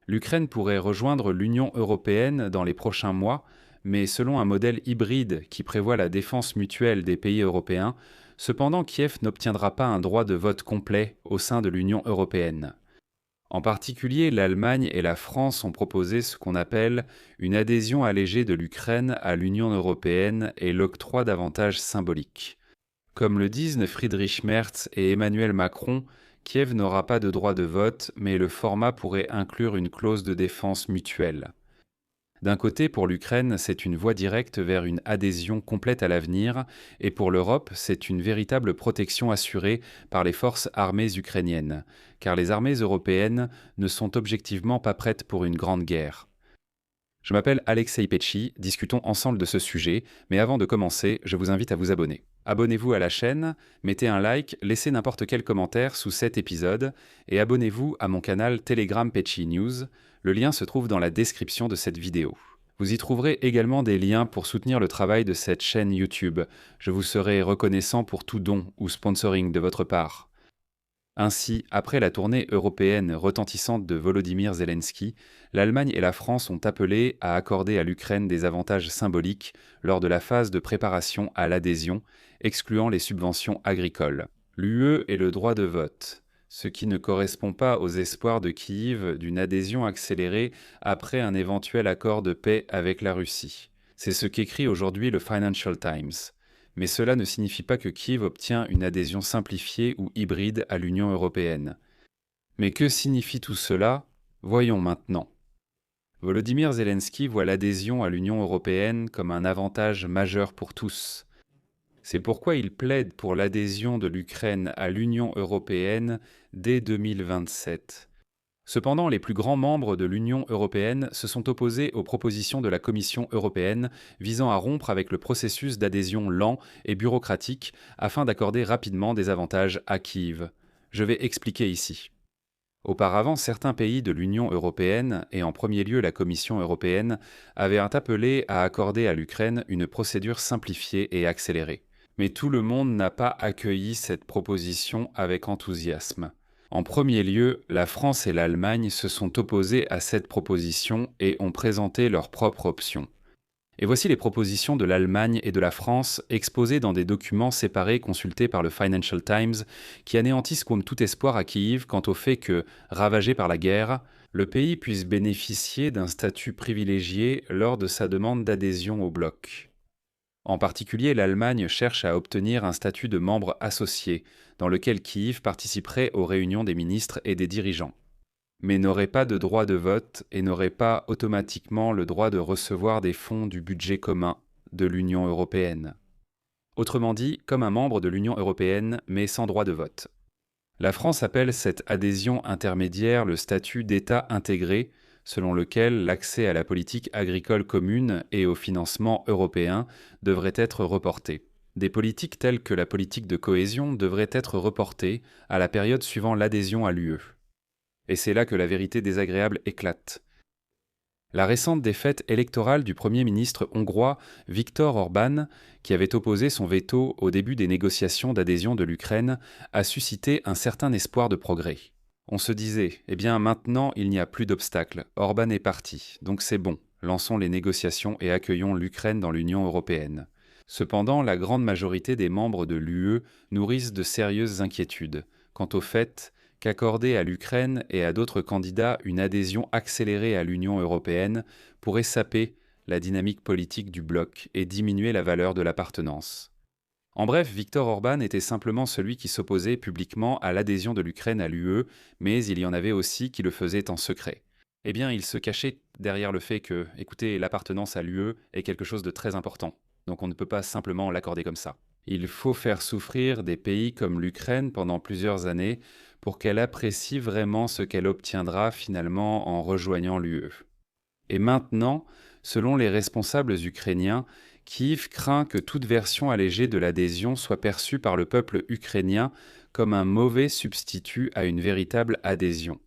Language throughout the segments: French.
L'Ukraine pourrait rejoindre l'Union européenne dans les prochains mois, mais selon un modèle hybride qui prévoit la défense mutuelle des pays européens, cependant Kiev n'obtiendra pas un droit de vote complet au sein de l'Union européenne. En particulier, l'Allemagne et la France ont proposé ce qu'on appelle une adhésion allégée de l'Ukraine à l'Union européenne et l'octroi d'avantages symboliques. Comme le disent Friedrich Merz et Emmanuel Macron, Kiev n'aura pas de droit de vote, mais le format pourrait inclure une clause de défense mutuelle. D'un côté, pour l'Ukraine, c'est une voie directe vers une adhésion complète à l'avenir, et pour l'Europe, c'est une véritable protection assurée par les forces armées ukrainiennes, car les armées européennes ne sont objectivement pas prêtes pour une grande guerre. Je m'appelle Alexei Petchi, discutons ensemble de ce sujet, mais avant de commencer, je vous invite à vous abonner. Abonnez-vous à la chaîne, mettez un like, laissez n'importe quel commentaire sous cet épisode, et abonnez-vous à mon canal Telegram Petchi News. Le lien se trouve dans la description de cette vidéo. Vous y trouverez également des liens pour soutenir le travail de cette chaîne YouTube. Je vous serai reconnaissant pour tout don ou sponsoring de votre part. Ainsi, après la tournée européenne retentissante de Volodymyr Zelensky, l'Allemagne et la France ont appelé à accorder à l'Ukraine des avantages symboliques lors de la phase de préparation à l'adhésion, excluant les subventions agricoles. L'UE et le droit de vote, ce qui ne correspond pas aux espoirs de Kiev d'une adhésion accélérée après un éventuel accord de paix avec la Russie. C'est ce qu'écrit aujourd'hui le Financial Times. Mais cela ne signifie pas que Kiev obtient une adhésion simplifiée ou hybride à l'Union européenne. Mais que signifie tout cela? Voyons maintenant. Volodymyr Zelensky voit l'adhésion à l'Union européenne comme un avantage majeur pour tous. C'est pourquoi il plaide pour l'adhésion de l'Ukraine à l'Union européenne dès 2027. Cependant, les plus grands membres de l'Union européenne se sont opposés aux propositions de la Commission européenne visant à rompre avec le processus d'adhésion lent et bureaucratique afin d'accorder rapidement des avantages à Kiev. Je vais expliquer ici. Auparavant, certains pays de l'Union européenne, et en premier lieu la Commission européenne, avaient appelé à accorder à l'Ukraine une procédure simplifiée et accélérée. Mais tout le monde n'a pas accueilli cette proposition avec enthousiasme. En premier lieu, la France et l'Allemagne se sont opposées à cette proposition et ont présenté leurs propres options. Et voici les propositions de l'Allemagne et de la France exposées dans des documents séparés consultés par le Financial Times qui anéantissent comme tout espoir à Kiev quant au fait que, ravagé par la guerre, le pays puisse bénéficier d'un statut privilégié lors de sa demande d'adhésion au bloc. En particulier, l'Allemagne cherche à obtenir un statut de membre associé, dans lequel Kiev participerait aux réunions des ministres et des dirigeants, mais n'aurait pas de droit de vote et n'aurait pas automatiquement le droit de recevoir des fonds du budget commun de l'Union européenne. Autrement dit, comme un membre de l'Union européenne, mais sans droit de vote. La France appelle cette adhésion intermédiaire le statut d'État intégré, selon lequel l'accès à la politique agricole commune et au financement européen devrait être reporté. Des politiques telles que la politique de cohésion devraient être reportées à la période suivant l'adhésion à l'UE. Et c'est là que la vérité désagréable éclate. La récente défaite électorale du Premier ministre hongrois Viktor Orban, qui avait opposé son veto au début des négociations d'adhésion de l'Ukraine, a suscité un certain espoir de progrès. On se disait, eh bien maintenant il n'y a plus d'obstacles, Orban est parti, donc c'est bon, lançons les négociations et accueillons l'Ukraine dans l'Union européenne. Cependant, la grande majorité des membres de l'UE nourrissent de sérieuses inquiétudes quant au fait qu'accorder à l'Ukraine et à d'autres candidats une adhésion accélérée à l'Union européenne pourrait saper la dynamique politique du bloc et diminuer la valeur de l'appartenance. En bref, Viktor Orban était simplement celui qui s'opposait publiquement à l'adhésion de l'Ukraine à l'UE, mais il y en avait aussi qui le faisaient en secret. Eh bien, il se cachait derrière le fait que, écoutez, l'appartenance à l'UE est quelque chose de très important, donc on ne peut pas simplement l'accorder comme ça. Il faut faire souffrir des pays comme l'Ukraine pendant plusieurs années pour qu'elle apprécie vraiment ce qu'elle obtiendra finalement en rejoignant l'UE. Et maintenant, selon les responsables ukrainiens, Kiev craint que toute version allégée de l'adhésion soit perçue par le peuple ukrainien comme un mauvais substitut à une véritable adhésion,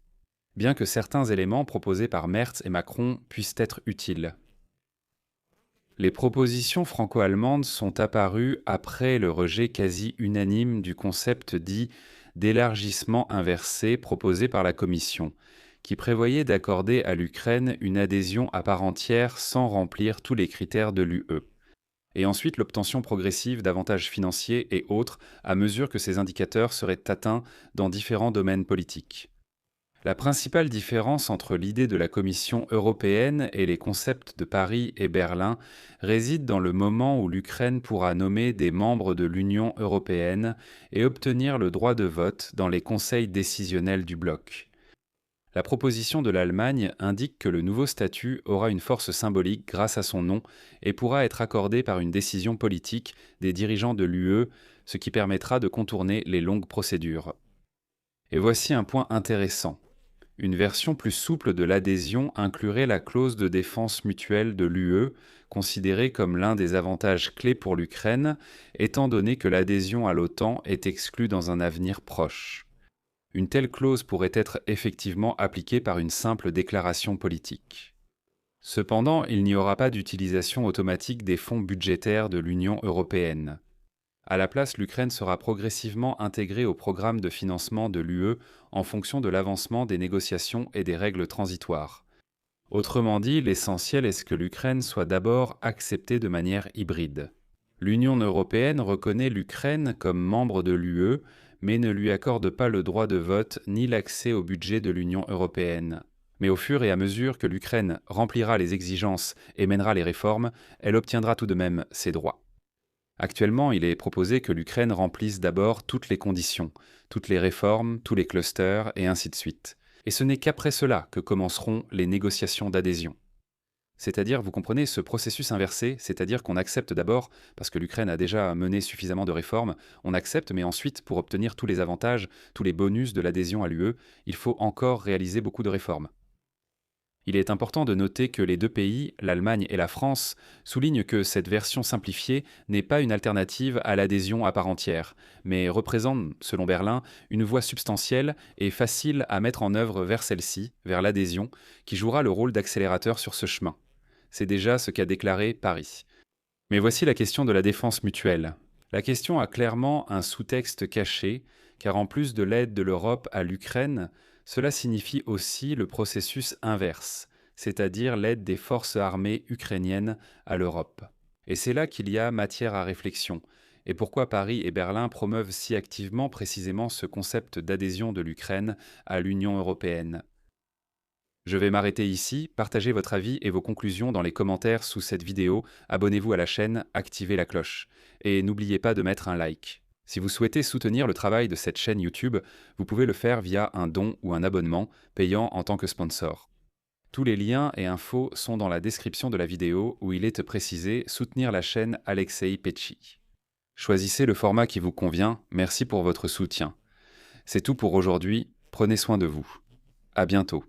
bien que certains éléments proposés par Merz et Macron puissent être utiles. Les propositions franco-allemandes sont apparues après le rejet quasi unanime du concept dit d'élargissement inversé proposé par la Commission, qui prévoyait d'accorder à l'Ukraine une adhésion à part entière sans remplir tous les critères de l'UE, et ensuite l'obtention progressive d'avantages financiers et autres à mesure que ces indicateurs seraient atteints dans différents domaines politiques. La principale différence entre l'idée de la Commission européenne et les concepts de Paris et Berlin réside dans le moment où l'Ukraine pourra nommer des membres de l'Union européenne et obtenir le droit de vote dans les conseils décisionnels du bloc. La proposition de l'Allemagne indique que le nouveau statut aura une force symbolique grâce à son nom et pourra être accordé par une décision politique des dirigeants de l'UE, ce qui permettra de contourner les longues procédures. Et voici un point intéressant. Une version plus souple de l'adhésion inclurait la clause de défense mutuelle de l'UE, considérée comme l'un des avantages clés pour l'Ukraine, étant donné que l'adhésion à l'OTAN est exclue dans un avenir proche. Une telle clause pourrait être effectivement appliquée par une simple déclaration politique. Cependant, il n'y aura pas d'utilisation automatique des fonds budgétaires de l'Union européenne. À la place, l'Ukraine sera progressivement intégrée au programme de financement de l'UE en fonction de l'avancement des négociations et des règles transitoires. Autrement dit, l'essentiel est que l'Ukraine soit d'abord acceptée de manière hybride. L'Union européenne reconnaît l'Ukraine comme membre de l'UE, mais ne lui accorde pas le droit de vote ni l'accès au budget de l'Union européenne. Mais au fur et à mesure que l'Ukraine remplira les exigences et mènera les réformes, elle obtiendra tout de même ses droits. Actuellement, il est proposé que l'Ukraine remplisse d'abord toutes les conditions, toutes les réformes, tous les clusters, et ainsi de suite. Et ce n'est qu'après cela que commenceront les négociations d'adhésion. C'est-à-dire, vous comprenez, ce processus inversé, c'est-à-dire qu'on accepte d'abord, parce que l'Ukraine a déjà mené suffisamment de réformes, on accepte, mais ensuite, pour obtenir tous les avantages, tous les bonus de l'adhésion à l'UE, il faut encore réaliser beaucoup de réformes. Il est important de noter que les deux pays, l'Allemagne et la France, soulignent que cette version simplifiée n'est pas une alternative à l'adhésion à part entière, mais représente, selon Berlin, une voie substantielle et facile à mettre en œuvre vers celle-ci, vers l'adhésion, qui jouera le rôle d'accélérateur sur ce chemin. C'est déjà ce qu'a déclaré Paris. Mais voici la question de la défense mutuelle. La question a clairement un sous-texte caché, car en plus de l'aide de l'Europe à l'Ukraine, cela signifie aussi le processus inverse, c'est-à-dire l'aide des forces armées ukrainiennes à l'Europe. Et c'est là qu'il y a matière à réflexion, et pourquoi Paris et Berlin promeuvent si activement précisément ce concept d'adhésion de l'Ukraine à l'Union européenne. Je vais m'arrêter ici, partagez votre avis et vos conclusions dans les commentaires sous cette vidéo, abonnez-vous à la chaîne, activez la cloche, et n'oubliez pas de mettre un like. Si vous souhaitez soutenir le travail de cette chaîne YouTube, vous pouvez le faire via un don ou un abonnement, payant en tant que sponsor. Tous les liens et infos sont dans la description de la vidéo où il est précisé soutenir la chaîne Alexei Petchy. Choisissez le format qui vous convient, merci pour votre soutien. C'est tout pour aujourd'hui, prenez soin de vous. À bientôt.